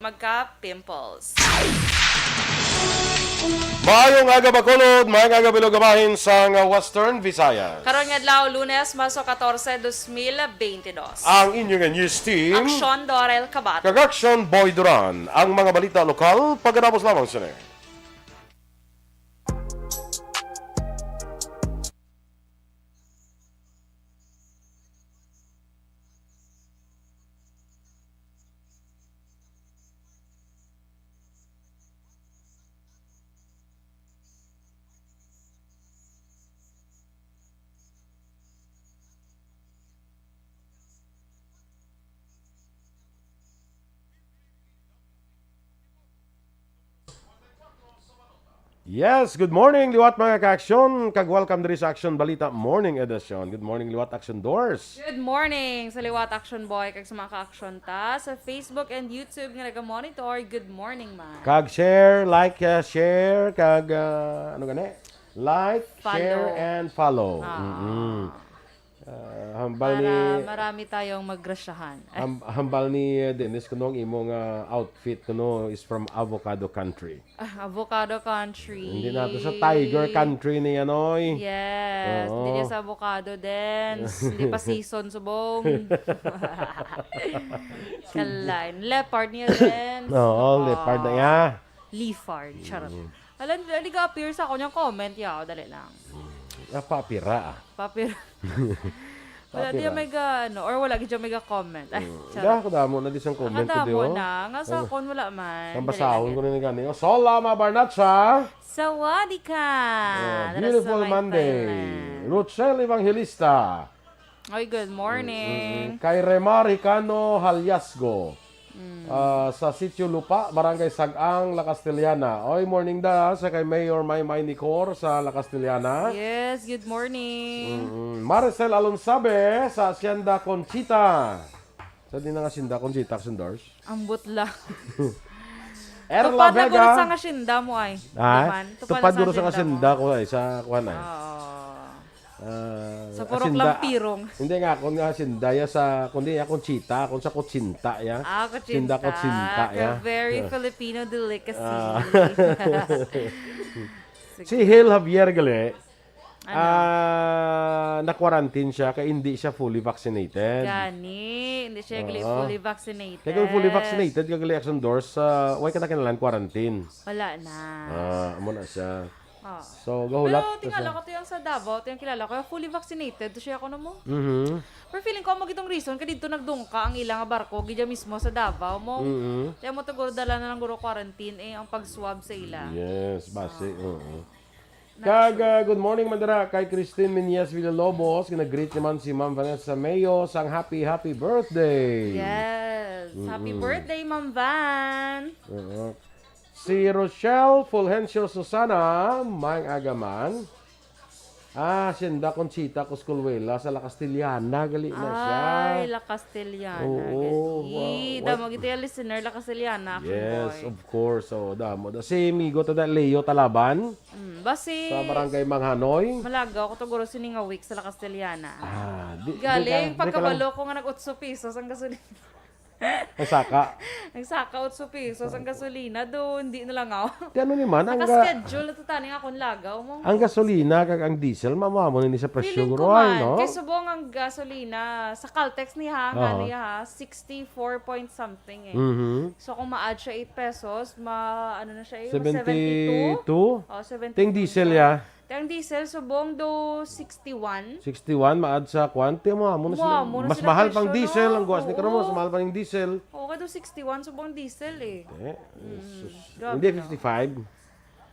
magka-pimples. Maayong aga Bacolod, maayong aga Bilogamahin sa Western Visayas. Karon nga adlaw Lunes, Marso 14, 2022. Ang inyong news team, Aksyon Dorel Kabat. Kagaksyon Boy Duran. Ang mga balita lokal, pagkatapos lamang sila. Yes, good morning liwat mga ka-aksyon. Kag-welcome diri sa Action Balita Morning Edition. Good morning liwat Action Doors. Good morning sa Liwat Action Boy kag sa mga ka-aksyon ta sa Facebook and YouTube nga naga-monitor. Good morning man. Kag share, like, share, kag ano gani? Like, Follow. share, and follow. Hambal ni Marami tayong maggrasyahan. hambal ni Dennis kuno ang imong outfit kuno is from Avocado Country. Avocado country. Hindi nato sa Tiger Country ni Anoy. Yes, Oo. hindi niya sa avocado dance. Hindi pa season subong. Kalain. Leopard niya dance. Oo, leopard na ya. Leafard. Charot. Alam, hindi ka appear sa ako niyang comment. Yaw, dali lang. Papira. Papir. Wala di may ga, ano, or wala di may ga comment. Ay, Da charot. ko damo na di sang comment ko Nakadamo dio. na. Nga sa akon wala man. Ang Dali basahon lang ko yun. ni gani. Sola Mabarnatsa. Sawadee ka! Dara sa Beautiful may Monday. Thailand. Rochelle Evangelista. Oy, good morning. Kay Remar Hicano Halyasgo. Sa Sitio Lupa, Barangay Sagang, La Castellana. Oy, morning da sa kay Mayor Maymay Nicor sa La Castellana. Yes, good morning. Maricel Alonsabe sa Hacienda Conchita. Sa din nga Hacienda Conchita, Sundors. Ambot lang. Erla Tupad na gulot sa Vega. nga sinda mo ay. Ha? Diman? Tupad na duro sa Hacienda ko ay sa kuan ay. Oo. Ah, Sa purok Hacienda- lampirong. Hindi nga kun nga Hacienda ya sa kundi ya Conchita, kun sa Kutsinta ya. Kutsinta. Hacienda Kutsinta ya. Very Filipino delicacy. Si Hil Javier gali. Ano? Na-quarantine siya kaya hindi siya fully vaccinated. Gani, hindi siya fully vaccinated. Kaya kung fully vaccinated, kagali action doors, why ka na kinalan quarantine? Wala na. Amo na siya. Oh. So, gahulat. Pero tingala ko to yung sa Davao, to yung kilala ko, yung fully vaccinated, to siya ako na mo. Mhm. Pero feeling ko, magitong reason, kadito nagdungka ang ilang nga barko, gidya mismo sa Davao mo. Kaya mo to guro dala na ng guro quarantine, ang pag-swab sa ila. Yes, base. Oo. Kag, good morning Mandara kay Christine Minyas Villalobos. Kinag-greet naman si Ma'am Vanessa Mayo sang happy birthday. Yes. Happy birthday, Ma'am Van. Oo. Si Rochelle Fulgencio Susana, Mang Agaman. Hacienda Conchita, Cusculhuela, sa La Castellana, gali na siya. Ay, La Castellana. Oo, Gali. wow. Damo gito yung listener, La Castellana. Action Yes, boy. of course. So, damo. Si Migo tada Leo Talaban Basi, sa Barangay Manghanoy. malaga ako to guro sininga week sa La Castellana. Di Galing, ka lang- pagkabalo ko nga nag-8 pesos ang gasolina. Nasaka. Nagsaka 8 pesos ang gasolina doon, hindi na lang ako. Di ano naman, Naka-schedule na tutaning akong lagaw mo. ang gasolina kag ang diesel mamamo ni sa presyo Feeling ko guroy, man, no? kay subong ang gasolina, sa Caltex niya, nga niya ha, 64 point something eh. Mhm. So kung ma-add siya 8 pesos, ano na siya eh, 72. 72? Oh, 72. Ting diesel ya. Ang diesel, subong do 61. 61 maad sa kwante mo amo na sila. Mo na Mas sila mahal pang presyo, diesel no? ang guwas ni karon mo, Oo. mas mahal pa ning diesel. Okay do 61, subong diesel eh. Jesus. Grabe, Hindi no? 55.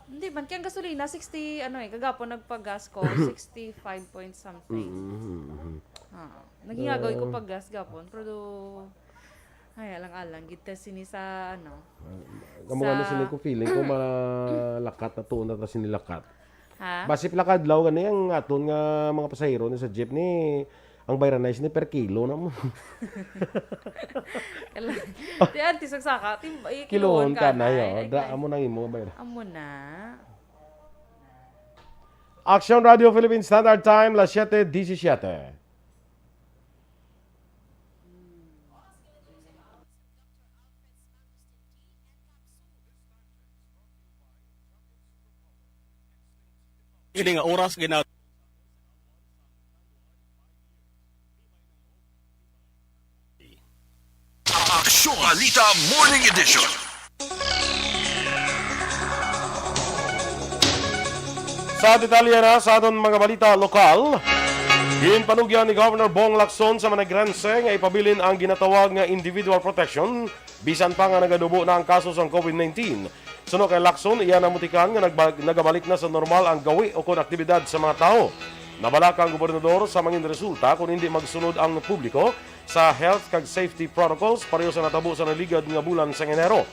Hindi man, kaya ang gasolina, 60, ano eh, kagapon nagpag-gas ko, 65 point something. Naging agawin ko pag-gas gapon, pero ay, alang-alang, kita sini sa, ano, Kamo ano sila ko feeling ko malakat na tuon na ta sinilakat. ha? Basip lakad law gani ang aton nga mga pasahero ni sa jeep ni ang bayranay ni per kilo na mo. Di anti sagsaka, Kiloon ka na yo. ay, Da amo nang imo bayra. amo na. Action Radio Philippine Standard Time, las 7:17. Ini nga oras gina Aksyon Balita Morning Edition. Sa detalye na sa aton mga balita lokal, ginpanugyan ni Governor Bong Lacson sa managrense nga ipabilin ang ginatawag nga individual protection bisan pa nga nagadubo na ang kaso sa COVID-19. Suno kay Lacson, iya namutikan nga nagabalik na sa normal ang gawi o kon aktibidad sa mga tao. Nabalaka ang gobernador sa mangin resulta kung hindi magsunod ang publiko sa health kag safety protocols pareho sa natabo sa naligad nga bulan sa Enero.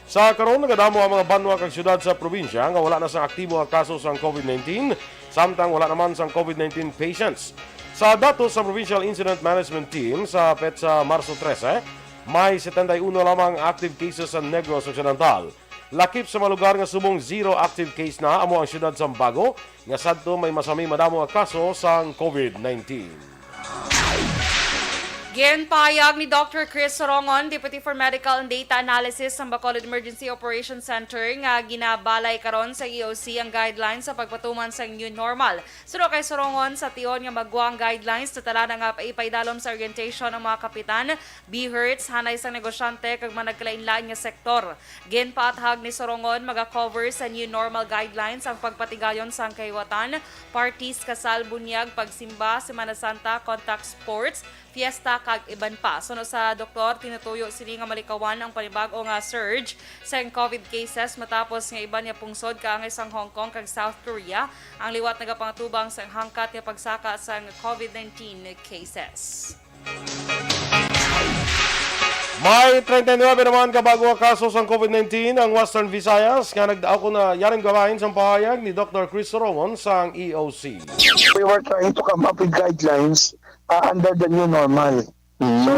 Sa karon nagadamo ang mga banwa kag syudad sa probinsya nga wala na sang aktibo nga kaso sa COVID-19, samtang wala naman sang COVID-19 patients. Sa datos sa Provincial Incident Management Team sa petsa Marso 13, may 71 lamang active cases sa Negros Occidental. Lakip sa mga lugar nga subong zero active case na amo ang syudad sa Bago nga sadto may masami madamo nga kaso sa COVID-19. Ginpahayag ni Dr. Chris Sorongon, Deputy for Medical and Data Analysis sa Bacolod Emergency Operations Center nga ginabalay karon sa EOC ang guidelines sa pagpatuman sa new normal. Suno kay Sorongon sa tion nga magwa ang guidelines sa tala nga ipaidalom sa orientation ng mga kapitan, BHERTS, hanay sa negosyante kag managkalain-lain nga sektor. Ginpaathag ni Sorongon maga-cover sa new normal guidelines ang pagpatigayon sa kayuwatan, parties, kasal, bunyag, pagsimba, Semana Santa, contact sports, fiesta kag iban pa. Suno sa doktor, tinutuyo sili nga malikawan ang panibago nga surge sa COVID cases matapos nga iban nga pungsod kaangay sang Hong Kong kag South Korea ang liwat nagapangtubang sa hangkat nga pagsaka sa COVID-19 cases. May 39 naman kabago nga kaso sa COVID-19 ang Western Visayas nga nagdaaw ko na yaring gawain sa pahayag ni Dr. Chris Sorongon sa EOC. We were trying to come up with guidelines under the new normal. So,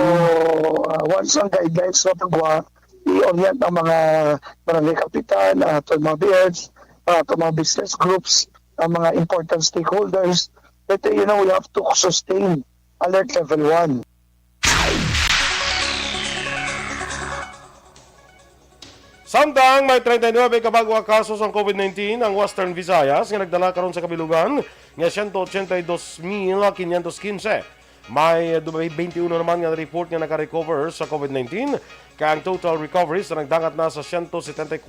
once ang guidelines na pagwa, i-orient ang mga barangay kapitan, to mga BIRDs, to mga business groups, ang mga important stakeholders, that we have to sustain alert level 1. Samtang may 39 kabago nga kaso sa COVID-19 ang Western Visayas nga nagdala karon sa kabilugan nga 182,515. May 21 naman nga report nga naka-recover sa COVID-19 kaya ang total recoveries na nagdangat na sa 174,147.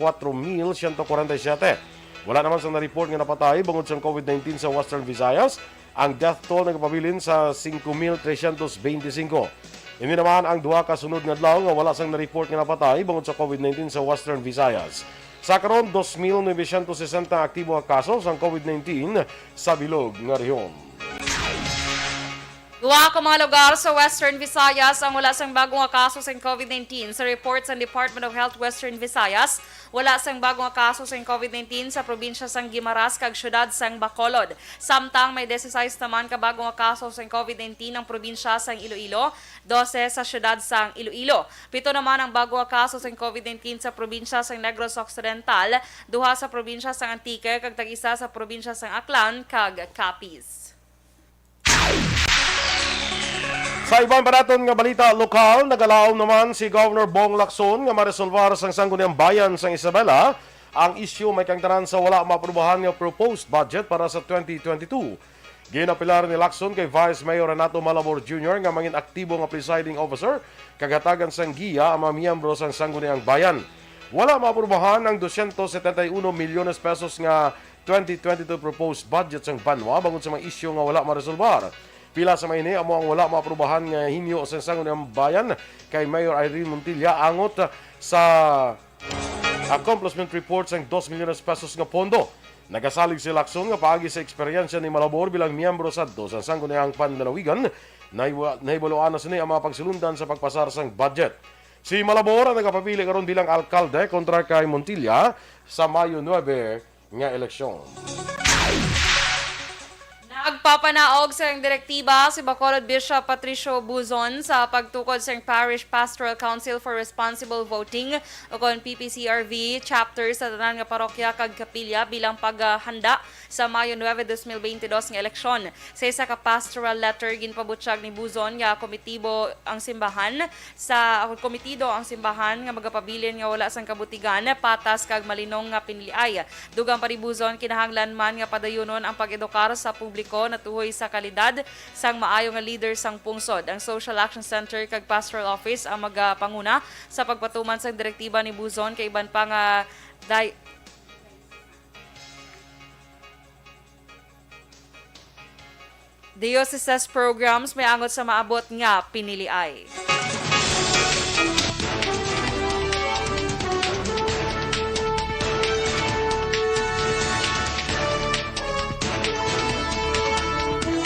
Wala naman sa na-report nga napatay bungod sa COVID-19 sa Western Visayas. Ang death toll nagpabilin sa 5,325. Hindi naman ang duha ka sunod nga adlaw nga wala sang na-report nga napatay bungod sa COVID-19 sa Western Visayas. Sa karon 2,960 aktibo nga kaso sa COVID-19 sa bilog nga rehiyon. Duwa ka mga lugar sa Western Visayas ang wala sang bagong nga kaso sa COVID-19. Sa report sa Department of Health Western Visayas, wala sang bagong nga kaso sa COVID-19 sa probinsya sang Guimaras kag syudad sang Bacolod. Samtang may 16 naman ka bagong nga kaso sa COVID-19 ang probinsya sang Iloilo, 12 sa syudad sang Iloilo. 7 naman ang bagong nga kaso sa COVID-19 sa probinsya sang Negros Occidental, 2 sa probinsya sang Antique kag tag-isa sa probinsya sang Aklan kag Capiz. Sa ibang paraton nga balita lokal, nagalaom naman si Governor Bong Lacson nga maresolvar sang sangguniang bayan sang Isabela ang isyu may kangtanan sa wala maaprubahan nga proposed budget para sa 2022. Ginapilar ni Lacson kay Vice Mayor Renato Malabor Jr. nga mangin aktibo nga presiding officer kagatagan sang giya ang mga miyembro sang sangguniang bayan. Wala maaprubahan ang 271 milyones pesos nga 2022 proposed budget sang banwa bangod sa mga isyu nga wala maresolbar. Pila sa mayni amo ang wala maaprubahan nga hinyo sa sangguniang bayan kay Mayor Irene Montilla angot sa accomplishment report sang 2 milyones pesos nga pondo. Nagasalig si Lacson nga paagi sa eksperyensya ni Malabor bilang miyembro sa sa sangguniang panlalawigan nahibaluan na sini ang mga pagsulundan sa pagpasar sang budget. Si Malabor ang nagapapili karon bilang alkalde kontra kay Montilla sa Mayo 9 nga eleksyon. Nagpapanaog sa direktiba si Bacolod Bishop Patricio Buzon sa pagtukod sa Parish Pastoral Council for Responsible Voting o kon PPCRV chapter sa tanan nga parokya kag kapilya bilang paghanda sa Mayo 9, 2022 nga eleksyon. Sa isa ka pastoral letter ginpabutyag ni Buzon nga komitido ang simbahan nga magapabilin nga wala sang kabutigan patas kag malinong nga piniliay. Dugang pa ni Buzon kinahanglan man nga padayunon ang pag-edukar sa publiko natuhoy sa kalidad sang maayo nga leader sang pungsod. Ang Social Action Center kag Pastoral Office ang magpanguna sa pagpatuman sa direktiba ni Buzon kay iban pa nga dioceses programs may angot sa maabot nga piniliay.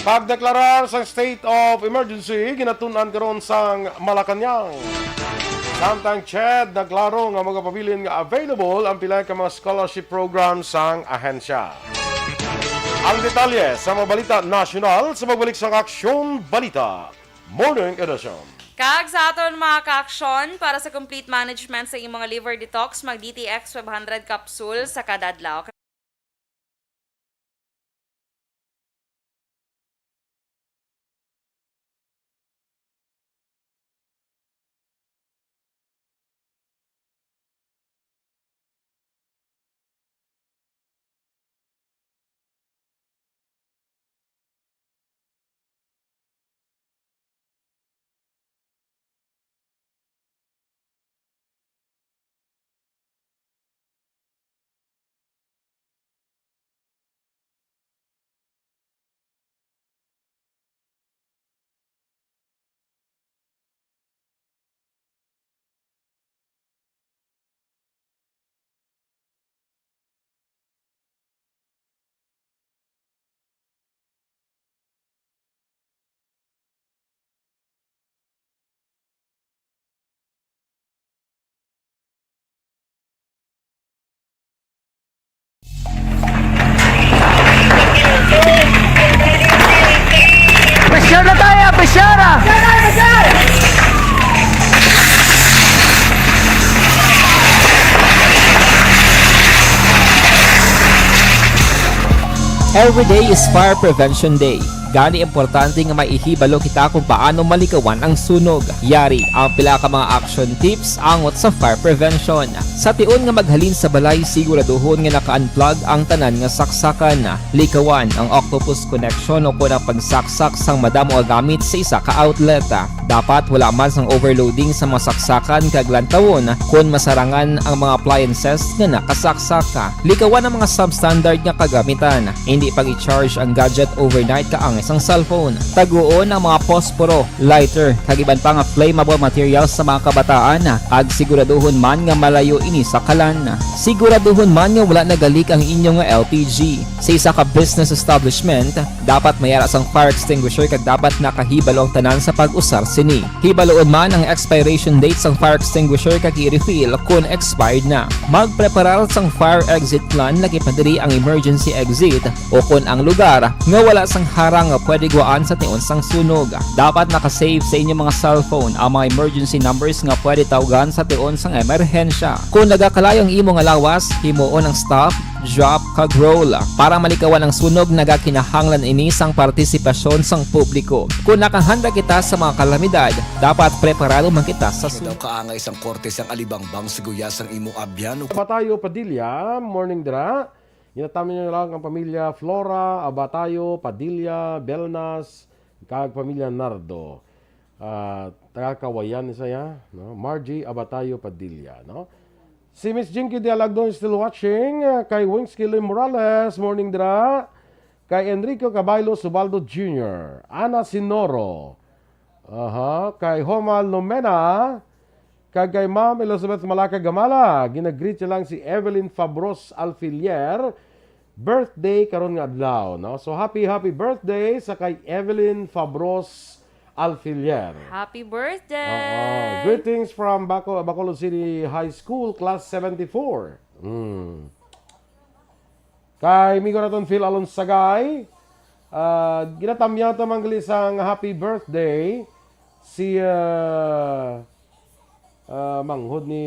Pagdeklarar sa state of emergency, ginatunan karon sang Malacañang. Samtang CHED, naglaro nga mga pabilin nga available ang pila ka mga scholarship program sang ahensya. Ang detalye sa mga balita nasyonal sa magbalik sa Aksyon Balita Morning Edition. Kag sa aton mga ka-aksyon para sa complete management sa imong liver detox, mag DTX 500 capsule sa kada adlaw. Pressure na tayo! Pressure! Every day is Fire Prevention Day. Gani importante nga maihibalo kita kung paano malikawan ang sunog. Yari ang pila ka mga action tips angot sa fire prevention. Sa tion nga maghalin sa balay, siguraduhon nga naka-unplug ang tanan nga saksakan. Likawan ang octopus connection o kung ang pagsaksak sang madamo gamit sa isa ka outlet. Dapat wala man sang overloading sa mga saksakan kag lantawon kung masarangan ang mga appliances nga nakasaksaka. Likawan ang mga substandard nga kagamitan. Hindi pag i-charge ang gadget overnight kaang isang cellphone. Taguon ang mga posporo, lighter, kag iban pa nga flammable materials sa mga kabataan. Ag siguraduhon man nga malayo ini sa kalan. Siguraduhon man nga wala nagalik ang inyong LPG. Sa isa ka business establishment, dapat mayara sang fire extinguisher kag dapat nakahibalo ang tanan sa pag-usar sini. Hibaloon man ang expiration date sang fire extinguisher kag i-refill kung expired na. Magpreparar sang fire exit plan lagi pa diri ang emergency exit o kung ang lugar nga wala sang harang nga pwede guaan sa tion sang sunog. Dapat nakasave sa inyong mga cellphone ang mga emergency numbers nga pwede tawagan sa tion sang emerhensya. Kung nagakalayong imong alawas, himuon ang stop, drop, kag roll. Para malikawan ang sunog, nagakinahanglan ini sang partisipasyon sang publiko. Kung nakahanda kita sa mga kalamidad, dapat preparado man kita sa Daw sunog. kaanga isang korte sang alibangbang siguyas ang imong abyan. Abatayo Padilla, morning dra. Ginatami niyo lang ang pamilya Flora, Abatayo, Padilla, Belnas, kag pamilya Nardo. Taga-Kawayan saya, no? Margie Abatayo Padilla, no? Si Miss Jinky de Alagdon still watching. Kay Wingsky Lim Morales, morning dra. Kay Enrico Caballo Subaldo Jr., Ana Sinoro, kay Homal Nomena, kay Ma'am Elizabeth Malaka Gamala. Ginagreet niya lang si Evelyn Fabros Alfilier, birthday karon nga adlaw, no? So happy birthday sa kay Evelyn Fabros Alfilier. Happy birthday! Greetings from Bacolod City High School, class 74. Kay Migo naton Phil Alonsagay, Ginatamyaw tamang isang happy birthday si manghod ni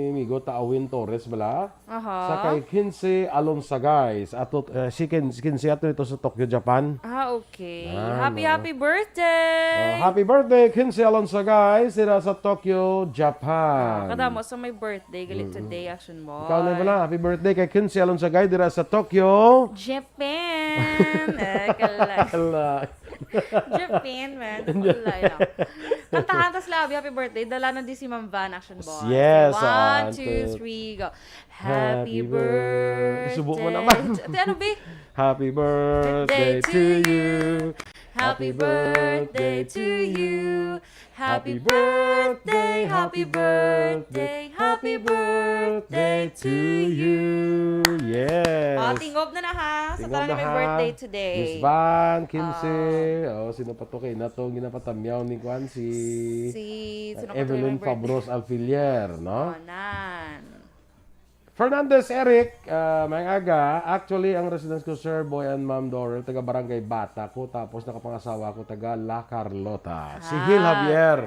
Migo Taawin Torres bala. Aha. Sa kay Kinsey Alonsagay. Si Kinsey ato ito sa Tokyo, Japan. Okay. Happy birthday! Happy birthday, Kinsey Alonsagay. Sira sa Tokyo, Japan. Kada mo sa my birthday, galit today, Action Boy. Ikaw na pala. Happy birthday kay Kinsey Alonsagay. Dira sa Tokyo. Japan! Kalay. Japan, man. Kalay lang. Kantahan tas labi, happy birthday. Dala na di si Ma'am Van, Action Boy. Yes, 1, 2, 3, go. Happy birthday. Subo mo naman. Ate, ano ba? Happy birthday to you. Happy birthday to you. Happy birthday, happy birthday, happy birthday to you. Yes. Tingob na ha. Sa Tingnan talaga na may ha. birthday today. Miss Van, Kinsey. Sino pa to kay na to? Ginapatamyaw ni Kwan si Sino ka Evelyn to Fabros Alfilier, no? Nan. Fernandez Eric, may aga. Actually, ang residence ko, Sir Boy and Ma'am Dorel, taga Barangay Bata ko. Tapos nakapangasawa ko, taga La Carlota. Si Gil Javier.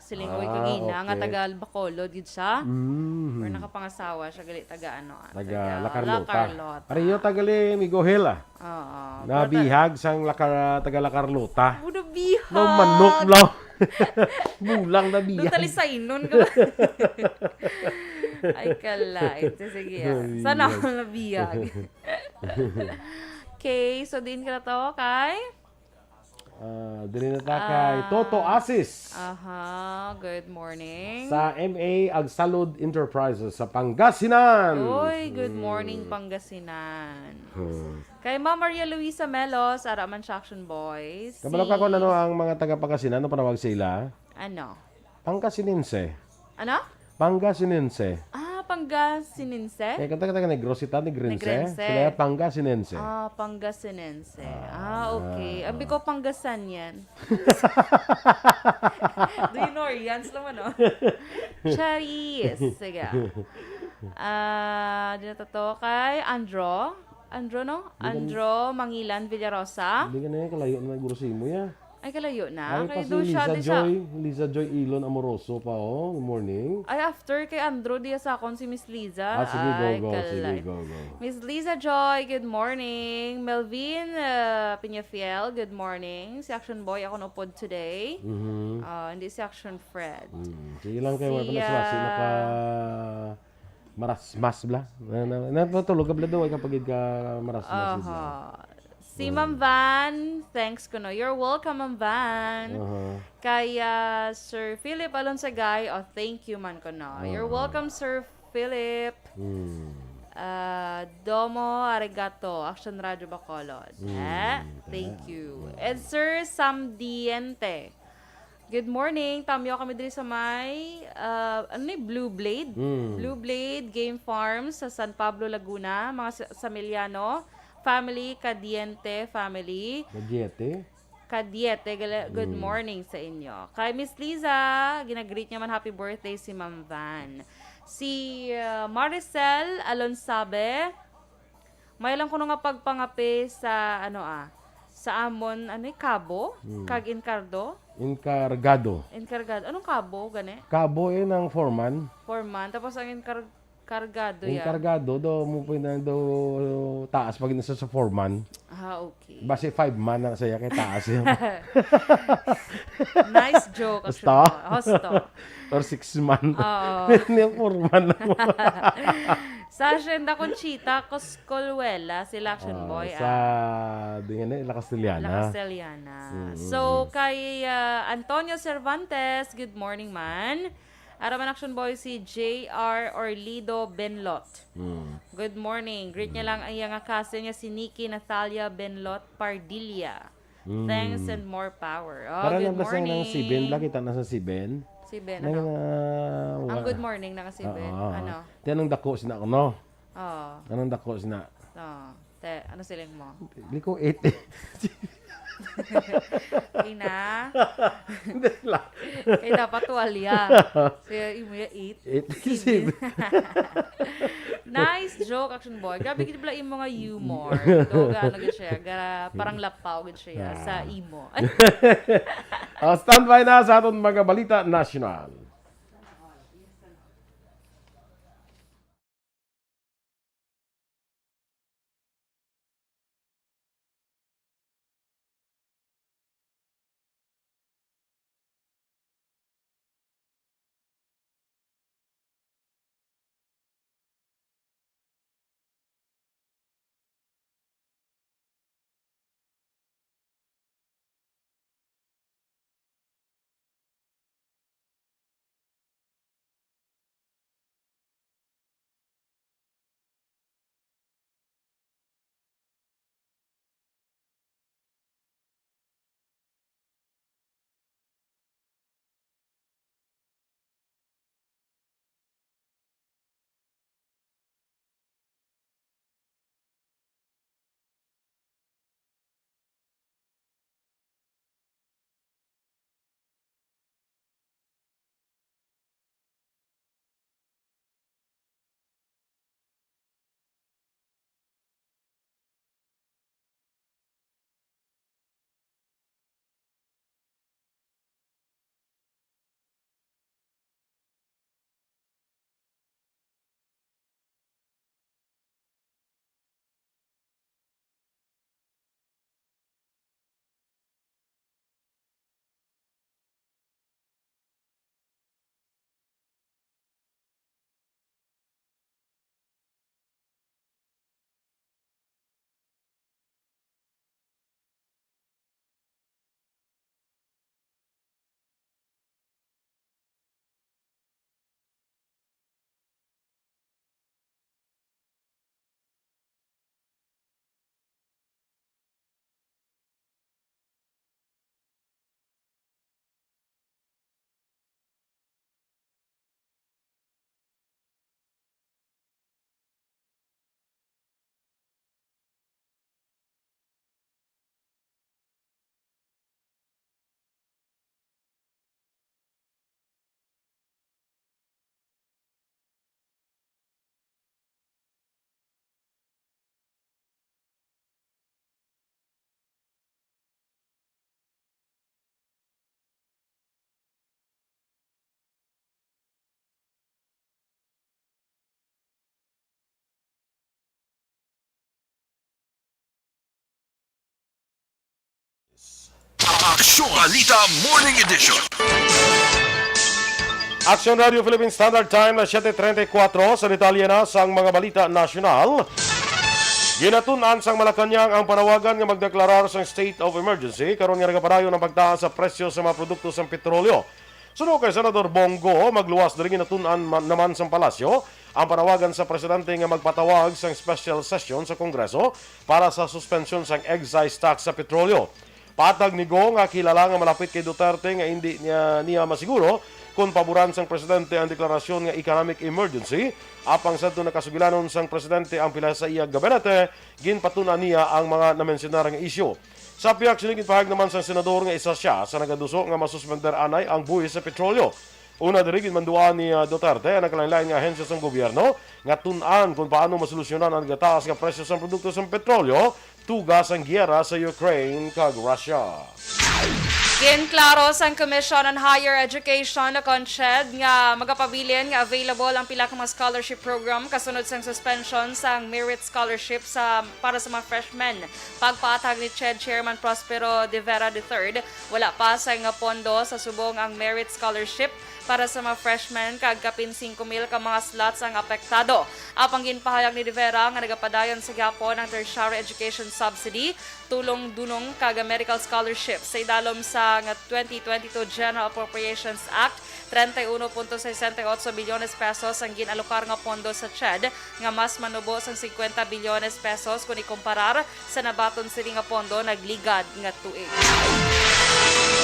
Silingoy kagina nga okay. taga Bacolod gid siya. Mhm. Or nakapangasawa siya gali taga ano. Taga La La Carlota. Carlota. Pareho tagali Migo Hill, Oo. Nabihag sang taga La Carlota. Budo bihag. No manok, no. Bulang na Doon bihag. tali sa inon ka. Ay kalait. Sige. Sana ako nabiyag. Okay, so din ka na to kay? Dili na ta kay Toto Asis. Aha, good morning. Sa MA Agsalud Enterprises sa Pangasinan. Uy, good morning Pangasinan. Kay Ma'am Maria Luisa Melos, Araman Action Boys. Kabalo ka kung ano ang mga taga Pangasinan, ano panawag sila? Ano? Pangasininse. Ano? Pangasinense. Pangasininse? Kaya kanta Negrosita, Negrense. Negrense. Sila Pangasinense. Pangasinense. Okay. Abi ko Panggasan yan. Do you know Orians naman, no? Charis. Sige. Dito to kay Andro. Andro, no? Andro Mangilan Villarosa. Hindi ka na yan, kalayo na nagurusimo ya. Ay, kalayo na. Ay, pa Kay si do siya, Lisa di siya. Joy. Lisa Joy Ilon Amoroso pa, oh. Good morning. Ay, after kay Andro, di sa akon si Miss Liza. Sige, Ay, go. Sige, kalay. go. Miss Liza Joy, good morning. Melvin Piñafiel, good morning. Si Action Boy, ako napod today. Mhm. Hindi si Action Fred. Sige lang kayo, Si, wala pa na naka marasmas bla. Natutulog ka bla daw ay kapag ka marasmas. Si Ma'am Van, thanks ko no. You're welcome, Ma'am Van. Kay Sir Philip Alonsagay, thank you man ko no. You're welcome, Sir Philip. Domo arigato, Action Radio Bacolod. Thank you. And Sir Samdiente. Good morning. Tamyo kami diri sa may Blue Blade. Blue Blade Game Farms sa San Pablo, Laguna. Mga Samiliano family, Cadiente family. Cadiete, good morning sa inyo. Kay Miss Liza, ginagreet niya man happy birthday si Ma'am Van. Si Maricel Alonsabe, may lang ko nga pagpangapi sa sa amon Cabo, kag Encargado. Anong Cabo gani? Cabo ng foreman. Foreman, tapos ang Encargado yan. Encargado do mo po na do taas pag nasa sa foreman. Okay. Base 5 man na saya kay taas yun. Nice joke. Hosto? Hosto. Or 6 man. Oo. Hindi foreman. Sa Hacienda Conchita, Coscolwela, sila Action Boy. Sa La Castellana. La Castellana. So, kay Antonio Cervantes, good morning man. Araman Action Boy si J.R. Orlido Benlot. Good morning. Greet niya lang ang iyang cousin niya si Nikki Natalia Benlot Pardilla. Thanks and more power. Good morning. Si Ben, kita na sa si Ben. Si Ben, ano? Ang good morning na si Ben. Ano? Anong dako sina no? Anong dako sina? Ano siling mo? Liko 8. Ina. Kaya dapat tuwalya. Kaya imo 8. Nice joke, action boy. Grabe gid pala imo nga humor. Do gaano gid siya, parang lapaw gid siya sa imo. Standby na sa aton mga balita national. Aksyon Balita Morning Edition. Action Radio Philippine Standard Time na 7:34 sa detalye na sang mga balita nasyonal. Ginatunan sang Malacañang ang panawagan nga magdeklarar sang state of emergency karon nga nagapadayon ang pagtaas sa presyo sa mga produkto sa petrolyo. Suno kay Senador Bongo, magluwas diri ginatunan naman sang palasyo ang panawagan sa presidente nga magpatawag sang special session sa Kongreso para sa suspension sang excise tax sa petrolyo. Patag ni Go nga kilala nga malapit kay Duterte nga hindi niya masiguro kung paboran sang presidente ang deklarasyon nga economic emergency. Apang sadto nakasugilanon sang presidente ang pila sa iya gabinete, ginpatuna niya ang mga namensionar nga isyu. Sa piyak sinigit pahag naman sang senador nga isa siya sa nagaduso nga masuspender anay ang buhis sa petrolyo. Una diri manduan ni Duterte ang nakalain-lain nga ahensya sa gobyerno nga tun-an kung paano masolusyonan ang gataas nga presyo sa produkto sa petrolyo tugas ang giyera sa Ukraine kag Russia. Ginklaro sang Commission on Higher Education na CONCHED nga magapabilin nga available ang pila ka mga scholarship program kasunod sang suspension sang merit scholarship para sa mga freshmen. Pagpatag ni CHED Chairman Prospero De Vera III, wala pa sa nga pondo sa subong ang merit scholarship para sa mga freshmen kag kapin 5,000 ka mga slots ang apektado. Apang ginpahayag ni De Vera nga nagapadayon sa gihapon ang tertiary education subsidy, tulong dunong kag medical scholarship sa idalom sa 2022 General Appropriations Act. 31.68 bilyones pesos ang ginalokar nga pondo sa CHED nga mas manubo sang 50 bilyones pesos kung ikumparar sa nabaton sili nga pondo nagligad nga tuig.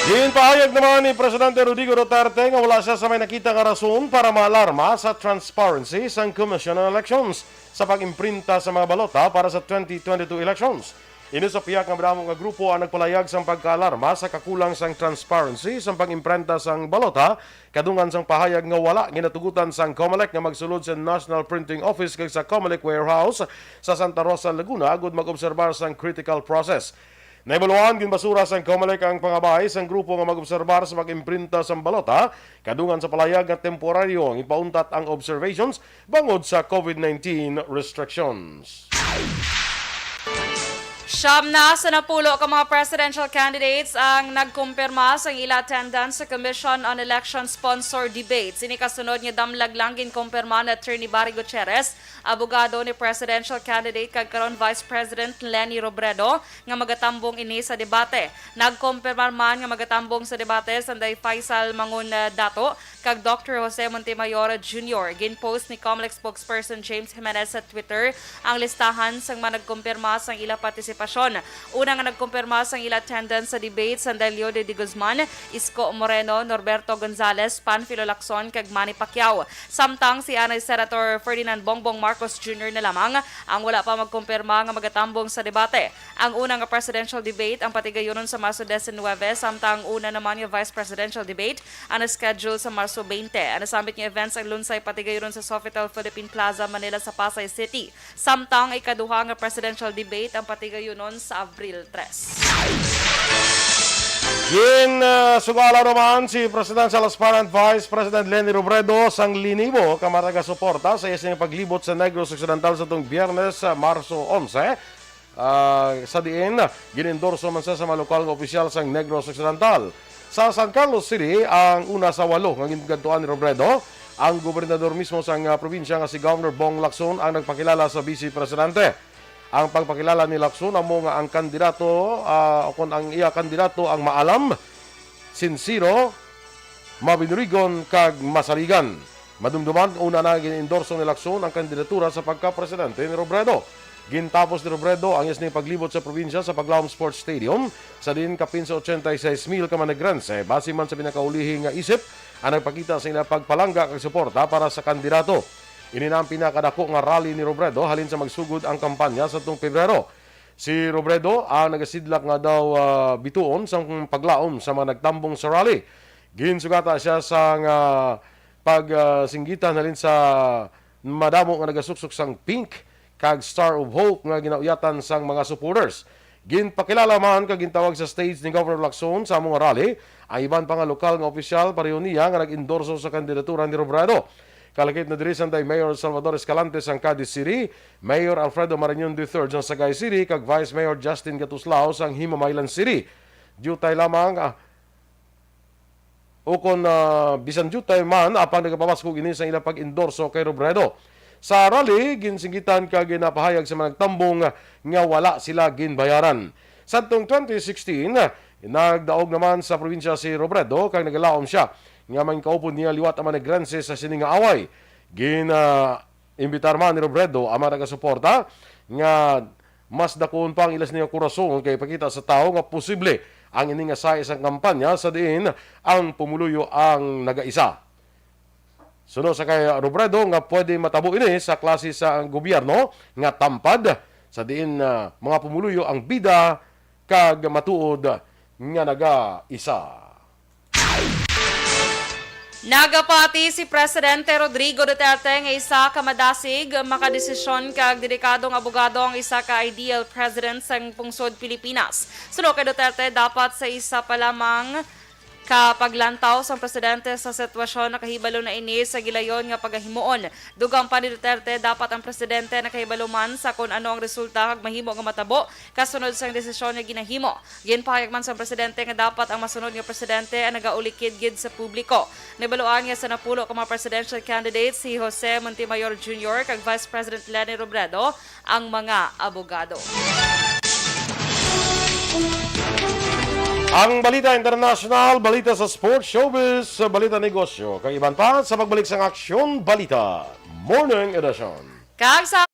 Ginpahayag naman ni Presidente Rodrigo Duterte nga wala siya sa may nakita nga rason para maalarma sa transparency sang Commission on Elections sa pag-imprinta sa mga balota para sa 2022 elections. Ino sa piyak nga madamo nga grupo ang nagpalayag sang pagkaalarma sa kakulang sang transparency sang pag-imprenta sang balota kadungan sang pahayag nga wala ginatugutan sang COMELEC nga magsulod sa National Printing Office kag sa COMELEC warehouse sa Santa Rosa, Laguna agud mag-obserbar sang critical process. Naibaluan ginbasura sang COMELEC ang pangabay sang grupo nga mag-obserbar sa pag-imprinta sang balota kadungan sa palayag nga temporaryo ang ipauntat ang observations bangod sa COVID-19 restrictions. Siyam na sa napulo ka mga presidential candidates ang nagkumpirma sa ila attendance sa Commission on Election Sponsor Debates. Ini kasunod nga damlag lang ginkumpirma na Attorney Barry Gutierrez, abogado ni presidential candidate kag karon Vice President Leni Robredo nga magatambong ini sa debate. Nagkumpirma man nga magatambong sa debate sanday Faisal Mangun Dato kag Dr. Jose Montemayor Jr. Ginpost ni COMELEC spokesperson James Jimenez sa Twitter ang listahan sang managkumpirma sang ila partisipasyon. Una nga nagkumpirma sang ila attendance sa debate sanday Leo de Guzman, Isko Moreno, Norberto Gonzales, Panfilo Lacson kag Manny Pacquiao. Samtang si Anay Senator Ferdinand Bongbong Marcos Jr. na lamang ang wala pa magkumpirma nga magatambong sa debate. Ang una nga presidential debate ang patigayonon sa Marso 19, samtang una naman nga vice presidential debate ang schedule sa Marso 20. Ang nasambit nga events ang lunsay patigayonon sa Sofitel Philippine Plaza, Manila sa Pasay City. Samtang ikaduha nga presidential debate ang patigayonon sa Abril 3. Sugala naman si Presidential Aspirant Vice President Leni Robredo sang linibo kamaraga suporta sa isang paglibot sa Negros Occidental sa itong Biyernes, Marso 11. Sa diin, ginendorso man sa mga lokal nga opisyal sang Negros Occidental. Sa San Carlos City, ang una sa 8 nga gingantuan ni Robredo, ang gobernador mismo sang probinsya nga si Governor Bong Lacson ang nagpakilala sa Vice Presidente. Ang pagpakilala ni Lacson amo nga ang kandidato kung ang iya kandidato ang maalam, sinsiro, mabinurigon kag masaligan. Madumduman una na ginendorso ni Lacson ang kandidatura sa pagka-presidente ni Robredo. Gintapos ni Robredo ang isang paglibot sa probinsya sa Paglaom Sports Stadium sa din kapin sa 86,000 ka managrense. Base man sa pinakaulihing nga isip ang nagpakita sa ila pagpalangga kag suporta para sa kandidato. Ini na ang pinakadako nga rally ni Robredo halin sa magsugod ang kampanya sa tuong Pebrero. Si Robredo ang nagasidlak nga daw bituon sa paglaom sa mga nagtambong sa rally. Ginsugata siya sa pagsinggitan halin sa madamo nga nagasuksok sang pink kag Star of Hope nga ginauyatan sang mga supporters. Ginpakilala man kag gintawag sa stage ni Governor Lacson sa mga rally ang iban pa nga lokal nga opisyal pareho niya nga nag-endorso sa kandidatura ni Robredo. Kalakip na diri sanday Mayor Salvador Escalante sang Cadiz City, Mayor Alfredo Marañon III sang Sagay City kag Vice Mayor Justin Gatuslao sang Himamaylan City. Jutay lamang ukon bisan jutay man apang nagapapasko ini sa ilang pag-endorso kay Robredo. Sa rally, ginsinggitan ka ginapahayag sa mga nagtambong nga wala sila ginbayaran. Sa 2016, nagdaog naman sa probinsya si Robredo kag nagalaom siya nga man kaupod niya liwat ang managrense sa sining nga away. Imbitar man ni Robredo ang mga nagasuporta nga mas dakon pang ilas niya kurason kay pakita sa tao nga posible ang ining nga sa isang kampanya sa diin ang pumuluyo ang nagaisa. Sunod sa kay Robredo nga pwede matabo ini sa klase sa gobyerno nga tampad sa diin mga pumuluyo ang bida kag matuod nga nagaisa. Nagapati si Presidente Rodrigo Duterte nga isa ka madasig makadesisyon kag dedikadong abogado ang isa ka ideal president sang pungsod Pilipinas. Sunod kay Duterte dapat sa isa pa lamang kapaglantaw sa presidente sa sitwasyon na kahibalo na ini sa gilayon nga pagahimuon. Dugang pa ni Duterte dapat ang presidente nakahibalo man sa kung ano ang resulta kag mahimo nga matabo kasunod sa desisyon nga ginahimo. Ginpahayag man sa presidente nga dapat ang masunod nga presidente ang nagaulikid gid sa publiko. Nabaluan nga sa napulo ka mga presidential candidates si Jose Montemayor Jr. kag Vice President Leni Robredo ang mga abogado. Ang balita international, balita sa sports, showbiz, balita negosyo. Kag iban pa sa pagbalik sa Aksyon Balita Morning Edition. Kag sa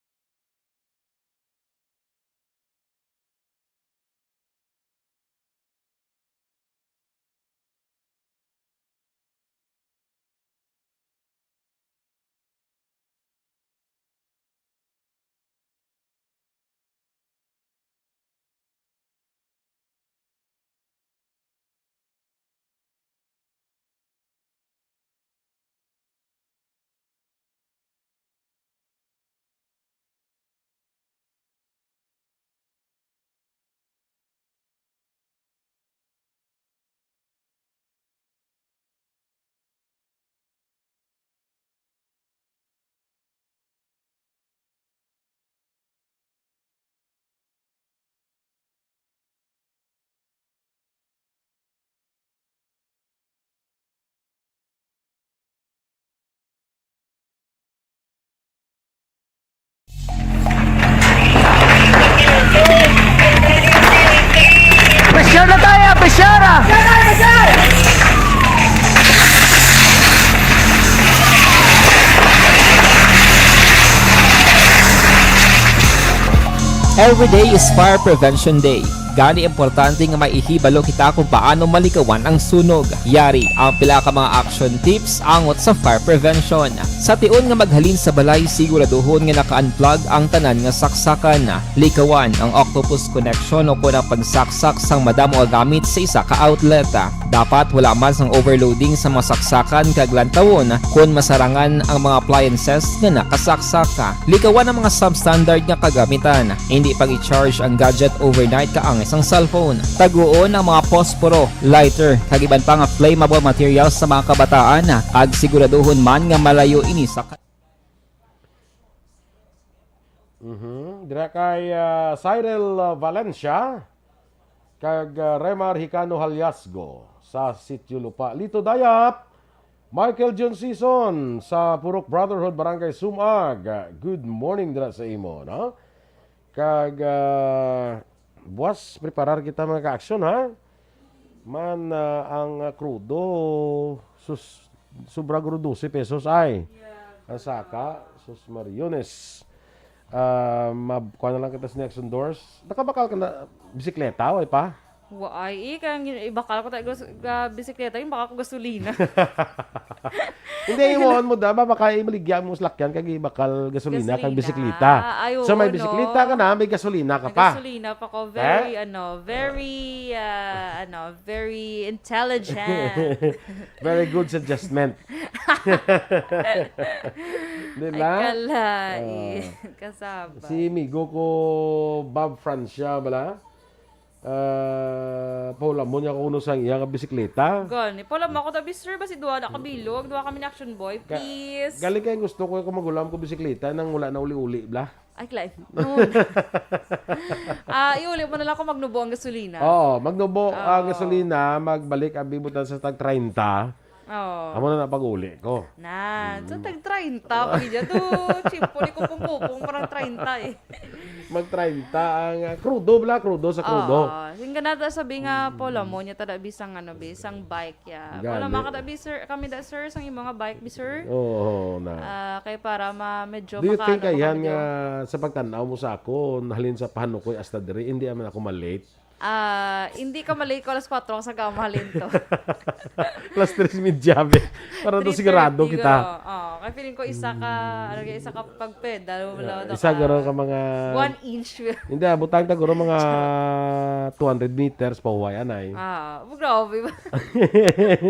Every day is Fire Prevention Day. Gani importante nga maihibalo kita kung paano malikawan ang sunog. Yari ang pila ka mga action tips angot sa fire prevention. Sa tion nga maghalin sa balay, siguraduhon nga naka-unplug ang tanan nga saksakan. Likawan ang octopus connection o kunang pagsaksak sang madamo gamit sa isa ka outlet. Dapat wala man sang overloading sa mga saksakan kag lantawon kung masarangan ang mga appliances nga nakasaksaka. Likawan ang mga substandard nga kagamitan. Hindi pag i-charge ang gadget overnight kaang isang cellphone. Taguon ang mga posporo, lighter, kag iban pa nga flammable materials sa mga kabataan. Ag siguraduhon man nga malayo ini sa Dira kay Cyril Valencia kag Remar Hicano Halyasgo sa Sitio Lupa. Lito Dayap, Michael John Season sa Purok Brotherhood Barangay Sumag. Good morning dira sa imo, no? Kag buwas preparar kita mga ka-aksyon, ha? Man ang crudo sobra guro 12 pesos ay. Ang saka sus Mariones. Kuha na lang kita sa Nexon Doors. Nakabakal ka na bisikleta, way pa? Waay, kang ibakal ko tayo bisikleta, yung baka ko gasolina. Hindi mo da baka imaligyan mo sa lakyan kag ibakal gasolina kag bisikleta. Ayaw, So may bisikleta ka na, may gasolina ka pa. Gasolina pa ko, very intelligent. Very good suggestion. Di Ay, ba? kalay. Kasaba. Si Migo ko Bob Francia bala. Paula mo niya kuno sang iya nga bisikleta. Gani, pala mo ako tabi sir, basi duwa na kabilog, duwa kami ni Action Boy, please. Galing kay gusto ko magulam ko bisikleta nang wala na uli-uli bla. Ay, Clive. No. Iuli mo na lang ako magnubo ang gasolina. Oo, magnubo ang gasolina, magbalik ang bibutan sa tag 30. Oo. Amo na pag-uli ko. So tag 30 pag dyan to, chimpo ni kupong-kupong parang 30 eh. Mag 30 ang crudo sa crudo. Sing ganada sabi nga pala mo niya tada bisang bisang bike ya. Wala Gali. makatabi sir, kami da sir sang imong nga bike bi sir. Oo na. Kay para medyo Do you think makaano ayan medyo- nga sa pagtanaw mo sa ako, nahalin sa paano ko hasta diri, hindi aman ako malate. Hindi ka malate ko alas 4 ako sa kamahalin to. Plus 3 midyabe. Para to 3:30 sigurado kita. Kaya feeling ko isa ka pagpedal wala daw Isa garo ka mga 1 inch. hindi butang ta guro mga 200 meters pa huway anay. Grabe ba? 100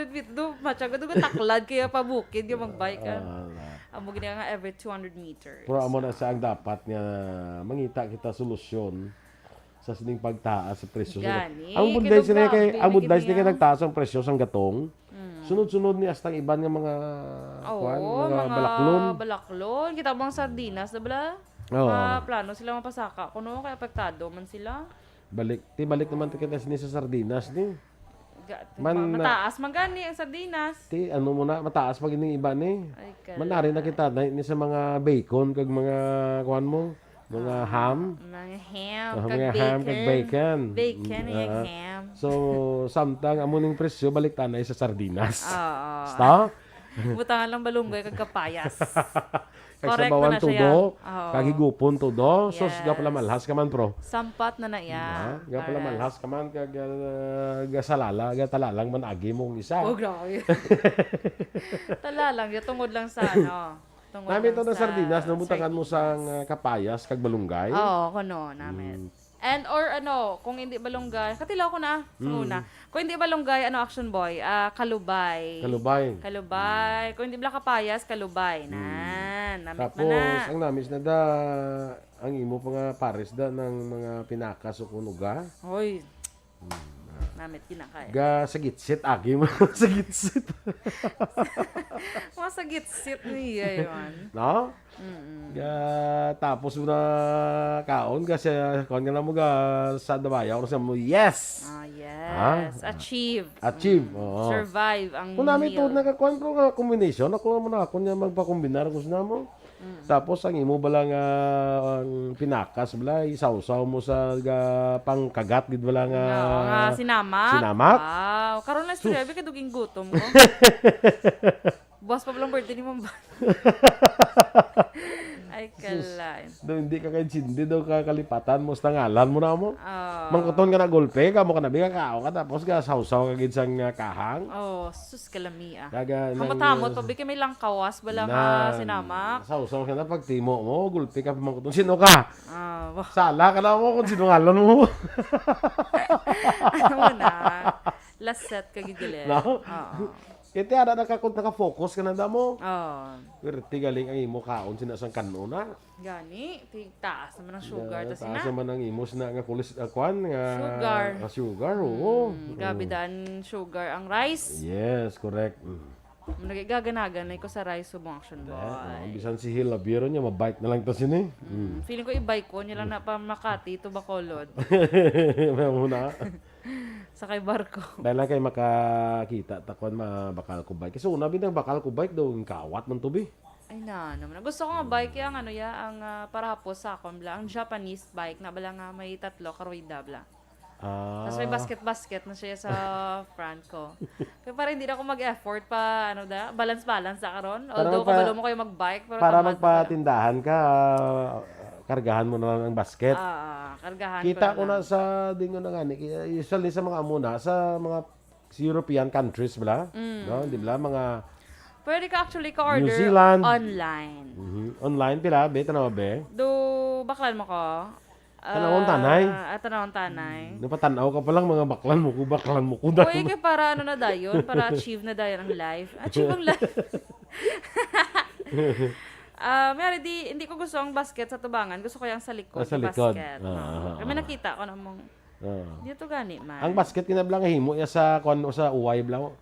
feet do matyaga do taklad kaya pa bukid yung magbike ka. Amo gini nga every 200 meters. Pero amo na sa ang dapat nga mangita kita solusyon sa sining pagtaas sa presyo. Gani, Ang budlay kinugba, sila kay ang bibigyan budlay sila kay niya. nagtaas ang presyo sang gatong. Sunod-sunod ni astang iban nga mga mga balaklon. Balaklon. Kita mo ang sardinas, diba? Oo. Plano sila mapasaka. Kuno kaya apektado man sila. Balik naman ta kita sa sardinas ni. Mataas man gani ang sardinas. Ti ano mo na mataas pag ining iba ni. Ay, kala. Manari na kita na ni sa mga bacon kag mga kuan mo, mga ham. Mga ham, Mga ham kag bacon. Bacon and ham. So samtang amo ning presyo balik tanay sa sardinas. Oo. Sta? Butangan lang balunggay kag kapayas. Kag Correct sabawan na siya. tudo, Oo. kag higupon tudo. Sos Yes. ga pala malhas ka man pro. Sampat na ya. Ga pala malhas ka man kag ga salala, ga talalang man agi mong isa. Oh, grabe. Tala lang, yung tungod lang sa ano. Tungod Namin lang to na sa sardinas, nabutangan mo sang kapayas kag balunggay. Oo, kuno, namin. And or kung hindi balunggay, katilaw ko na sa una. Kung hindi balunggay, Action Boy, kalubay. Kalubay. Kalubay. Kung hindi bala kapayas, kalubay. Namit Tapos, na. ang namis na da, ang imo pa nga pares da ng mga pinakas o kunuga. Hoy. Namit kinakaya. Ga sa gitsit, agi mo sa gitsit. Mga sagit-sit niya yun. No? Ga, tapos mo na kaon kasi kaon ka na mo ga sa dabaya o sa mo, yes! Yes. Achieve. Achieve. Oo. Survive ang Kung namin ito, meal. nakakuan ko nga combination, ako mo na ako niya magpakombinar kung saan mo. Tapos ang imo bala nga ang pinakas bala isawsaw mo sa pangkagat gid bala nga Nga sinamak. Sinamak? Wow. Karon na siya, kay duging gutom ko. Buwas pa lang birthday ni Mamba. Ay, Kalain. Do hindi ka kay Cindy do ka kalipatan mo sa ngalan mo na mo. Oh. Mangkuton ka na golpe ka mo ka na biga kao ka tapos ka sausaw ka gid sang kahang. Oh, sus kalamia. Kaga Hamatamot, pabi kami lang kawas, bala nga sinamak. Sausaw ka na pag timo mo, gulpi ka mangkuton. Sino ka? Wah, Sala ka na mo kung sino ngalan mo. ano mo na. Last set ka gigilit. No? Oo. Iti ada naka-focus ka na damo. Oh. Pero galing ang imo kaon sinasang kanuna. Gani, taas naman ang sugar. Tas Taas na. naman ang imos na nga kulis kwan nga Sugar. sugar, oo. Gabi dan sugar ang rice. Yes, correct. Nagigaganagan ko sa rice subong action boy. Bisan si Hil Labiero niya, mabike na lang to sini. Feeling ko i-bike ko, niya lang na pa Makati to Bacolod. Muna. Sakay barko. Dahil lang kayo makakita, takwan bakal ko bike. Kasi una binang bakal ko bike daw, yung kawat man tubi. Ay na naman. Gusto ko nga bike yung ano ya, ang para hapos sa akon bla, ang Japanese bike na bala nga may 3 karuida bla. Tapos may basket na siya sa front ko. Kaya para hindi na ako mag-effort pa, ano da, balance sa karon. Although kabalo mo kayo mag-bike. Pero Para tamad magpatindahan ka, kargahan mo na lang ang basket. kargahan Kita ko lang. na sa dingo na ngani, usually sa mga amuna, sa mga European countries bala, no, di ba mga Pwede ka actually ka-order New Zealand. online. online pila, be tanaw be. Do, baklan mo ko? Tanawon tanay. Tanawon tanay. Napatanaw ka pa lang mga baklan mo ko dahil. Uy, kaya para ano na dayon, para achieve na dayon ang life. Achieve ang life. Mayroon hindi ko gusto ang basket sa tubangan. Gusto ko yung sa likod. Sa yung likod. basket. Kami nakita ko na mong, dito gani man. Ang basket kinablang himo ya sa kwan o sa uway blaw.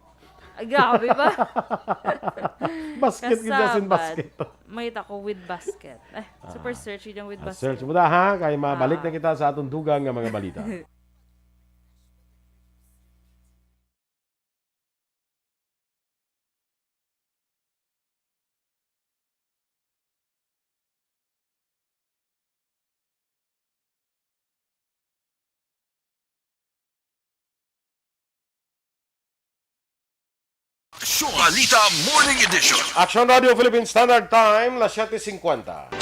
Ay, grabe ba? Basket gidasin basket. May ko with basket. Super search yung with basket. Search mo da ha kay mabalik na kita sa atong dugang nga mga balita. Aksyon Balita Morning Edition. Action Radio Philippine Standard Time, las 7:50.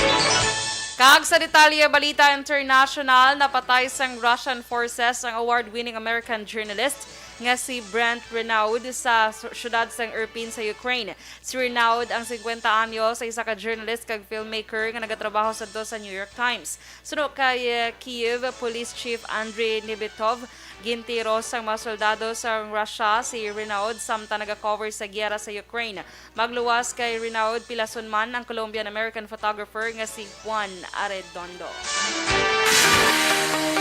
Kag sa detalye balita international, napatay sang Russian forces ang award-winning American journalist nga si Brent Renaud sa syudad sang Irpin sa Ukraine. Si Renaud ang 50 anyo sa isa ka journalist kag filmmaker nga nagatrabaho sa New York Times. Sunod kay Kiev Police Chief Andrei Nebitov, gintiro sang mga soldado sa Russia si Renaud samtang naga-cover sa giyera sa Ukraine. Magluwas kay Renaud pilason man ang Colombian-American photographer nga si Juan Arredondo.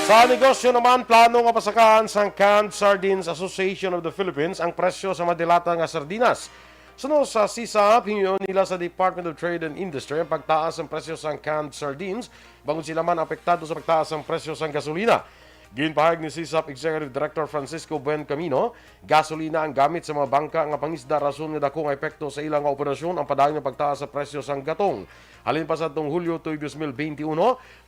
Sa negosyo naman, plano nga pasakahan sa Canned Sardines Association of the Philippines ang presyo sa madilata nga sardinas. Sunod sa SISAP, hingiyon nila sa Department of Trade and Industry ang pagtaas ng presyo sa canned sardines, bangon sila man apektado sa pagtaas ng presyo sa gasolina. Ginpahayag ni SISAP Executive Director Francisco Buencamino, gasolina ang gamit sa mga bangka nga pangisda rason nga dako nga epekto sa ilang operasyon ang padayon nga pagtaas sa presyo sa gatong. Halin pa sa itong Hulyo 2021,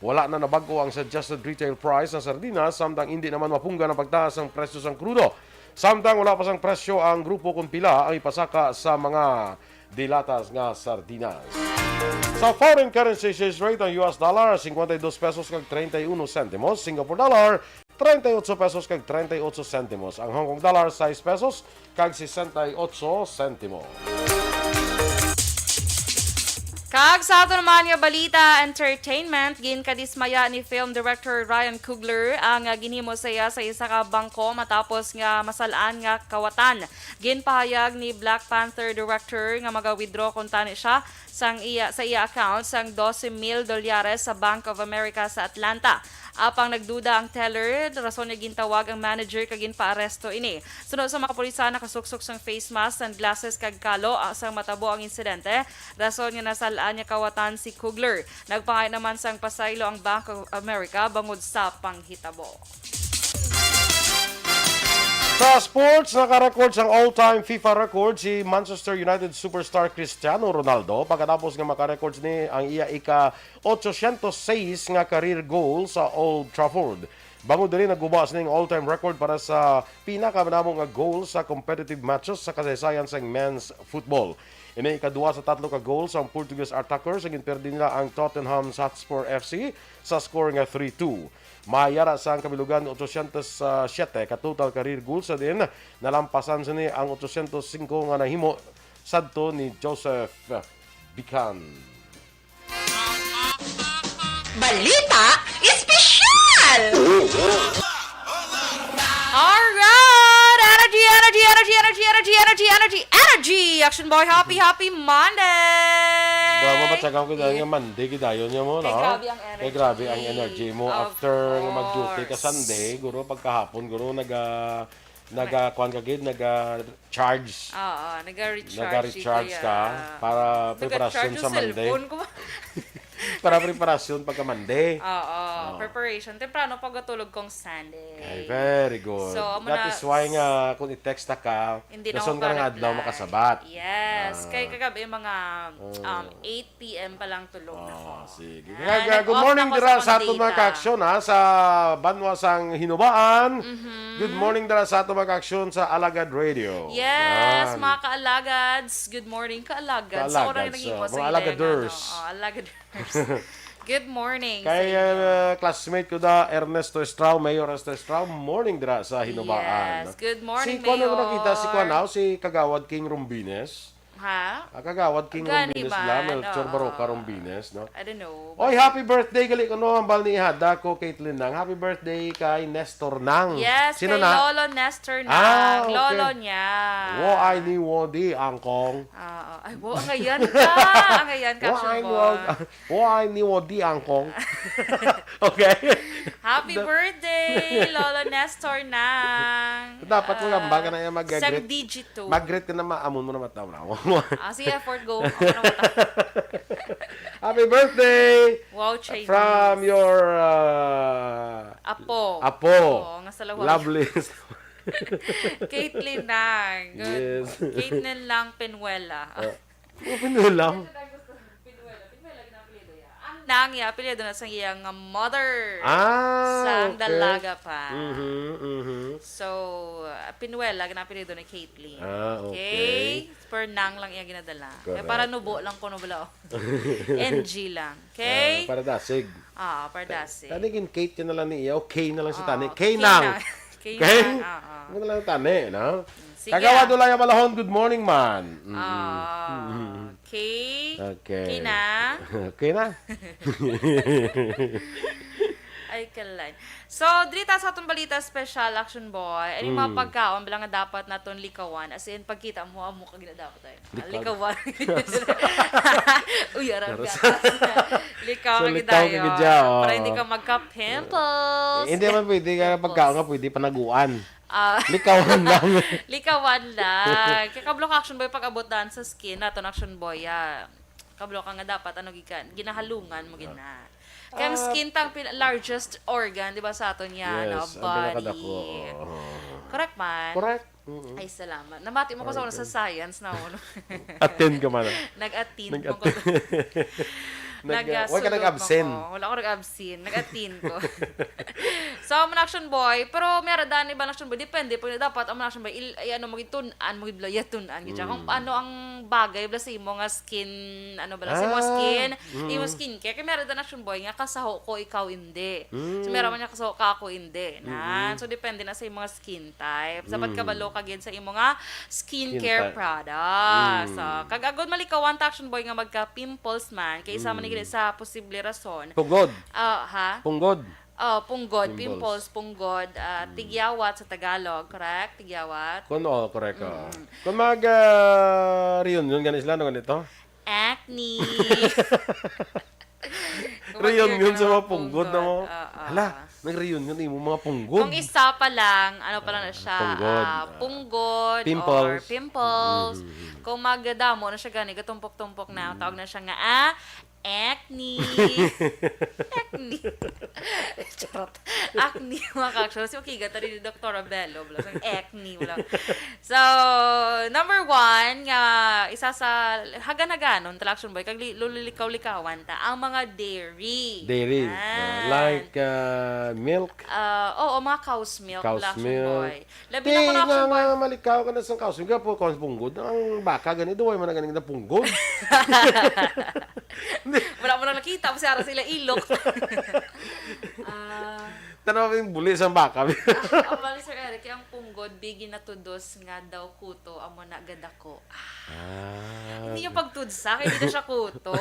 wala na nabago ang suggested retail price ng sardinas samtang hindi naman mapungga ng pagtaas ng presyo sa krudo. Samtang wala pa sang presyo ang grupo kung pila ang ipasaka sa mga dilatas nga sardinas. Sa foreign currency exchange rate ang US dollar 52 pesos kag 31 centimos, Singapore dollar 38 pesos kag 38 centimos, ang Hong Kong dollar 6 pesos kag 68 centimos. Kag sa ato naman nga balita entertainment, ginkadismaya ni film director Ryan Coogler ang ginhimo saya sa isa ka bangko matapos nga masalaan nga kawatan. Ginpahayag ni Black Panther director nga maga-withdraw kung tani siya sa iya account sang $12,000 sa Bank of America sa Atlanta. Apang nagduda ang teller, rason niya gintawag ang manager kag ginpaaresto ini. Sunod sa mga kapulisan nakasuksok sang face mask, sunglasses kag kalo sang matabo ang insidente. Rason nga nasalaan niya kawatan si Coogler. Nagpangay naman sang pasaylo ang Bank of America bangod sa panghitabo. Sa sports, nakarecord ang all-time FIFA record si Manchester United superstar Cristiano Ronaldo pagkatapos nga makarecord ni ang iya ika-806 nga career goal sa Old Trafford. Bangod din nagguba sa ning all-time record para sa pinakamanamo nga goal sa competitive matches sa kasaysayan sa men's football. Ini ikadua sa tatlo ka goal sa Portuguese attackers. Agin perdi nila ang Tottenham Hotspur FC sa score nga 3-2. Mayara sa ang kabilugan 807 ka total career goals sa din. Nalampasan sa ni ang 805 nga nahimo sadto ni Joseph Bican. Balita Espesyal! Alright! Energy! Action boy, happy Monday! Dama ba tsagaw ko dahil nga Monday, kidayon niya mo, no? Kay grabe ang energy. Kay grabe ang energy mo. Of After nga mag-duty ka course. Sunday, guro, pagkahapon, guro, kuan ka gid, charge. Oo, nag-recharge. Nag-recharge ka para preparasyon sa Monday. Cellphone ko. Para preparasyon pagka Monday. Oo, preparation. Temprano pagkatulog kong Sunday. Ay, very good. So, amo That na- is why nga, kung i-text ka, Hindi na rason ako ka nga ka-reply. adlaw makasabat. Yes. Kay kagabi mga 8 p.m. pa lang tulog na ako. Sige. Ah, Good nag-off morning na ako dira sa sa ato mga data. ka-aksyon ha, sa Banwasang Hinubaan. Mm-hmm. Good morning dira sa ato mga ka-aksyon sa Alagad Radio. Yes, Yan. mga kaalagads. Good morning, kaalagads. So, Kaalagads, naging po sa mga ilang, alagaders. alagaders. Good morning. Kay sa inyo. classmate ko da, Ernesto Estrao, Mayor Ernesto Estrao, morning dira sa Hinubaan. Yes, good morning, Si Kuan Mayor. mo nakita, si Kuanaw, si Kagawad King Rumbines. Ha? Kagawad King Gani Rumbines man, la, Melchor oo. Baroka Rumbines, no? I don't know. Oy, happy birthday gali ko no, ang bal ni Ihada ko, Caitlin Nang. Happy birthday kay Nestor Nang. Yes, Sino kay na? Lolo Nestor na. Ah, okay. Lolo niya. Wo ay ni Wodi angkong. Ay, wo, ang ayan ka. Ang ayan ka, Wo ay ni Shubon. Wo ay ni Wodi angkong. Okay. Happy birthday, Lolo Nestor Nang. Dapat mo gamba ka na yung Sem mag-greet. Digito. Mag-greet ka na amon mo na mataw na. Sige, effort go. Ako na mata. Happy birthday Wow, Chinese. from your Apo. Apo. Oo, nga sa lawag. Lovely. Caitlin Nang. Good. Yes. Caitlin Lang Penuela. Open mo lang. Nang ya, apelyido na sa iyang mother. Ah, Sang okay. dalaga pa. So, Pinuela, ginapilido ni Caitlyn. Ah, okay. Per nang lang iya ginadala. Correct. Para nubo lang ko nubula. NG lang. Okay? Para dasig. Para dasi. Tanigin Kate yun na lang ni iya. Okay na lang si Tani. Kay Kay nang. Kay Okay? nang. Ano na lang Tani, no? Sige. Kagawa doon lang yung malahon. Good morning, man. Okay. Okay. Kay na. Okay na. Ay, kalay. So, drita sa atong balita special action boy. Ano yung mga pagkaon bilang nga dapat naton likawan. As in, pagkita mo, amo ka ginadapat tayo. Likawan. Uy, arang gatas. Likaw So, ka likaw ka gidayo. gidya, oh. Para hindi ka magka-pimples. Hindi man pwede ka pagkaon nga pwede panaguan. Ah, Likawan lang. likawan lang. Kaya kablok action boy pag-abutan sa skin naton action boy. Kablok ka nga dapat ano gikan ginahalungan mo gina. Kaya ang skin tang largest organ, di ba sa aton yan, Yes, ang body. pinakadako. Correct man? Correct. Ay, salamat. Namati mo ko sa una sa science na uno. Attend ka man. Nag-attend mo ko. Huwag ka nag-absent. Wala ako nag-absent. Nag-attend ko. So, ang action boy, pero meron daan iba action boy, depende po dapat ang action boy, ano mo gitunan, mo gibla yatunan gid kung ano ang bagay bla sa imo nga skin, ano bala sa imo skin, imo skin care. Kaya meron daan action boy nga kasaho ko ikaw hindi. So meron man niya kasaho ka ako hindi. So depende na sa imo nga skin type. Sapat ka balo ka gid sa imo nga skincare type. products. So kagagod malikawan ta action boy nga magka pimples man kay isa man ni gid sa posible rason. Punggod. Ha? Punggod. Punggod, pimples, punggod, tigyawat sa Tagalog, correct? Tigyawat. Kung correct. Kung reunion ganun sila, ano ganito? Acne. Reunion sa mga punggod na mo. Oo. Hala, nag-reunion mo mga punggod. Kung isa pa lang, ano pa lang na siya, Punggod. punggod, Pimples. or pimples. Kung magdamo na siya gani, gatumpok-tumpok na, tawag na siya nga, acne. Acne. Charot. Acne, mga ka-action. Si Makiga, tari ni Dr. Bello. Acne. Wala. So, number 1, nga, isa sa hagan-haganon, Action Boy, kag lulilikaw-likawan ta, ang mga dairy. Dairy. Yan. Like milk. Oo, mga cow's milk, Cow's Action milk. Boy. Labi na ko na Action Boy. nga malikaw ka na sa cow's milk. Po, kung punggod. Ang baka ganito, ay managaling na punggod. Wala mo na nakita, kasi ara sila ilok. Tanaw yung buli sa baka. Abali Sir Eric, ang punggod, bigi na tudos nga daw kuto, amo na gadako. Hindi yung pagtudsa, kaya hindi na siya kuto.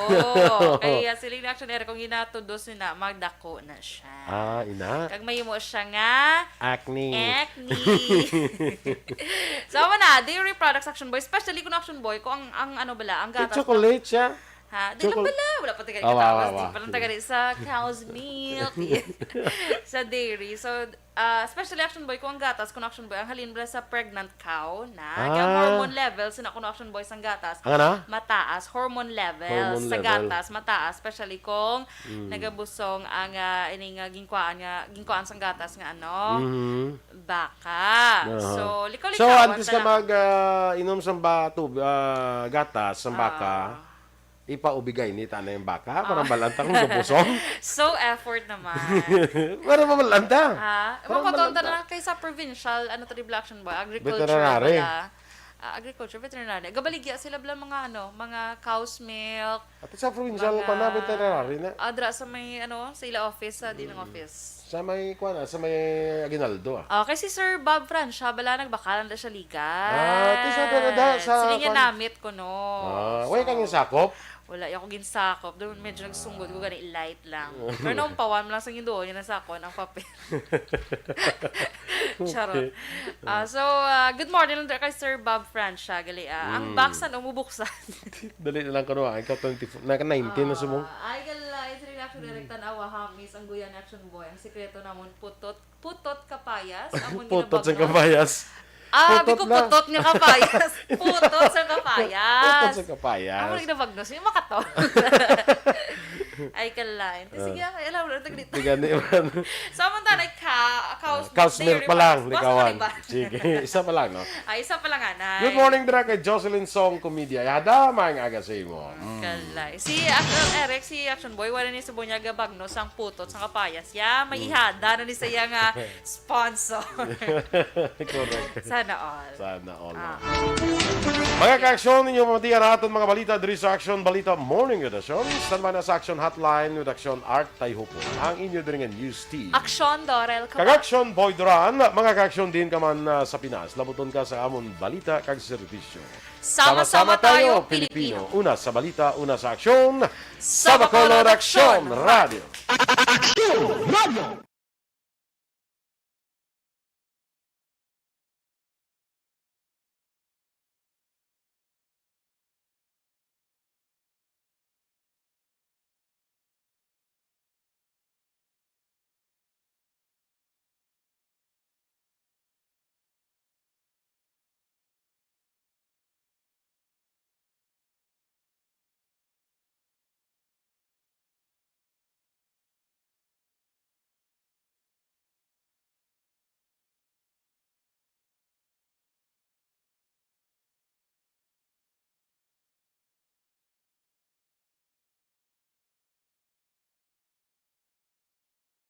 Kaya sila yung Action Eric, kung ginatudos nila, magdako na siya. Ina. Kag may mo siya nga, Acne. acne. So, amo na, dairy products Action Boy, especially kung Action Boy, kung ang ano bala, ang Yung gatas. chocolate siya. Ha? Di lang pala. Wala pa taga di pa lang taga sa cow's milk. Sa dairy. So, especially Action Boy, kung ang gatas, kung Action Boy, ang halin bala sa pregnant cow na, kaya hormone levels, na kung Action Boy, ang gatas, Ang ano? mataas. Hormone levels Hormone sa level. gatas, mataas. Especially kung nagabusong ang ining ginkwaan sang gatas nga ano, baka. So, So, likaw-likawan antes ka mag-inom sa gatas, sa baka, ipaubigay ni tana yung baka, parang balantang gupusong. So, effort naman. Parang mabalanta. Ha? Parang Makotonta malanta. na kay sa provincial, ano to Action Boy, agriculture Veterinary. bala. Agriculture, veterinary. Gabaligya sila bala mga mga cow's milk. At sa provincial Mga- pa na, veterinary na. Adra sa may sa ila office, sa dinang office. Sa may, sa may Aguinaldo. Okay, si Sir Bob Francia, bala nagbakalan na siya liga. Ito sa Sila niya namit ko, no. Way kang yung sakop. Wala, ako ginsakop. Doon medyo nagsunggod ko, gani light lang. Pero nung pawan mo lang sa doon, yun nasakon ang papel. Charot. Good morning lang kay Sir Bob Francia, gali. Ang baksan, umubuksan. Dali na lang ko naman. Ikaw 24, naka-19 na sumong. Ay, gala, ito rin Action Direct tanawa, hamis, ang guyan Action Boy. Ang sikreto namon, putot kapayas. Amon Putot sa ginabagno. kabayas. Sabi Putot ko na. putot nga kapayas. Putot sa kapayas. Putot sa kapayas. Ako ginabagnos, yung makato. Ay, kalain. Sige, alam mo, dito. Tiga ni man. So, amunta na Cow's milk pa lang, likawan. Diba? Sige, isa pa lang, no? Ay, isa pa lang, anay. Good morning, dira kay Jocelyn Song Comedia. Yada, mga aga sa imo. Kalay. Si Eric, si Action Boy, wala ni sa Bunyaga Bagnos, ang putot sa kapayas. Ya, may ihada na ni sa iya nga sponsor. Correct. Sana all. Sana all. Mga ka-aksyon, ninyo mamatiyan natin mga balita diri sa Action Balita Morning Edition. Standby na sa Action Hotline with Action Art Tayhupo. Ang inyo din nga news team. Action, Dorel. Kag-action Boy Duran, mga ka-action din ka man sa Pinas. Labuton ka sa amon balita kag serbisyo. Sama-sama tayo, Pilipino. Una sa balita, una sa aksyon. Sa Bacolod Action Action Radio. Action! Radio!